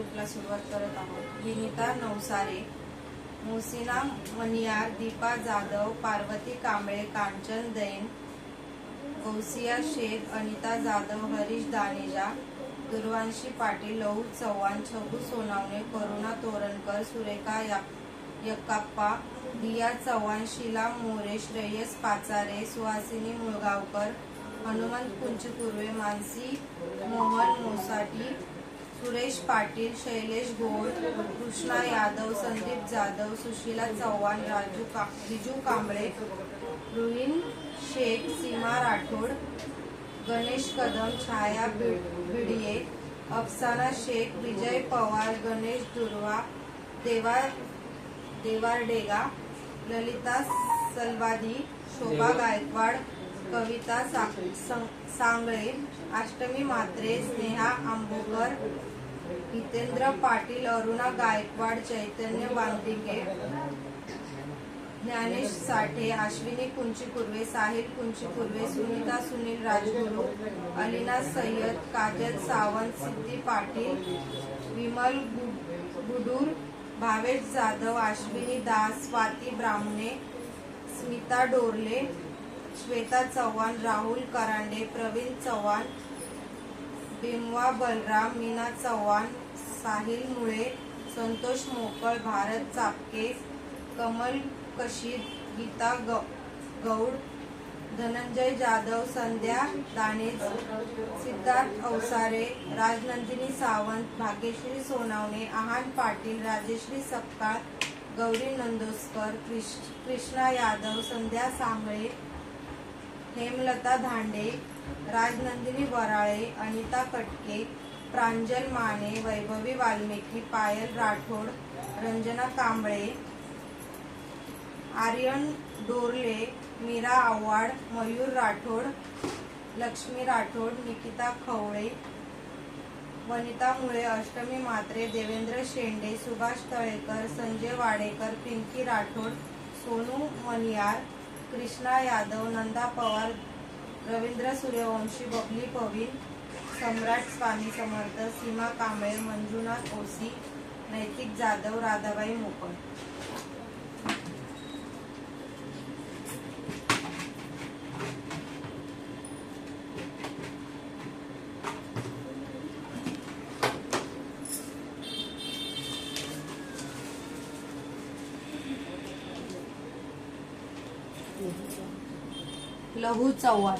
ग्रुपला सुरुवात करत आहोत। विनिता नवसारे, मोसिना मनियार, दीपा जाधव, पार्वती कांबळे, कांचन दैन, गौसिया शेख, अनिता जाधव, हरीश दानेजा, दुर्वांशी पाटील, लहू चव्हाण, छगू सोनावणे, करुणा तोरणकर, सुरेखा यक्काप्पा, दिया चव्हाण, शीला मोरे, श्रेयस पाचारे, सुहासिनी मुळगावकर, हनुमंत कुंचकुर्वे, मानसी मोहन मोसाटी, सुरेश पाटील, शैलेश गोळ, कृष्णा यादव, संदीप जाधव, सुशीला चव्हाण, रिजू कांबळे, रुईन शेख, सीमा राठोड, गणेश कदम, छाया भिडिये, अफसाना शेख, विजय पवार, गणेश दुर्वा, देवारडेगा, ललिता सलवादी, शोभा गायकवाड, कविता सांगळे, अष्टमी म्हात्रे, स्नेहा आंबोकर, हितेंद्र पाटील, अरुणा गायकवाड, चैतन्य बांदिगे, ज्ञानेश साठे, अश्विनी कुंचकुर्वे, साहिल कुंचकुर्वे, सुनीता सुनील राजगुरू, अलिना सय्यद, काजल सावंत, सिद्धी पाटील, विमल गुडूर, भावेश जाधव, अश्विनी दास, स्वाती ब्राह्मणे, स्मिता डोरले, श्वेता चव्हाण, राहुल करांडे, प्रवीण चव्हाण, बिमवा बलराम, मीना चव्हाण, साहिल मुळे, संतोष मोकळ, भारत चापके, कमल कशीद, गीता गौड, धनंजय जाधव, संध्या दानेज, सिद्धार्थ अवसारे, राजनंदिनी सावंत, भाग्यश्री सोनावणे, आहान पाटील, राजेश्री सपकाळ, गौरी नंदोस्कर, कृष्णा यादव, संध्या सांगळे, हेमलता धांडे, राजनंदिनी वराळे, अनिता कटके, प्रांजल माने, वैभवी वाल्मिकी, पायल राठोड, रंजना कांबळे, आर्यन डोरले, मीरा आव्हाड, मयूर राठोड, लक्ष्मी राठोड, निकिता खवळे, वनिता मुळे, अष्टमी म्हात्रे, देवेंद्र शेंडे, सुभाष तळेकर, संजय वाडेकर, पिंकी राठोड, सोनू मनियार, कृष्णा यादव, नंदा पवार, रवींद्र सूर्यवंशी, बबली पवीन, सम्राट स्वामी समर्थ, सीमा कांबळे, मंजुनाथ ओसी, नैतिक जाधव, राधाबाई मोकळ। लहू चव्हाण,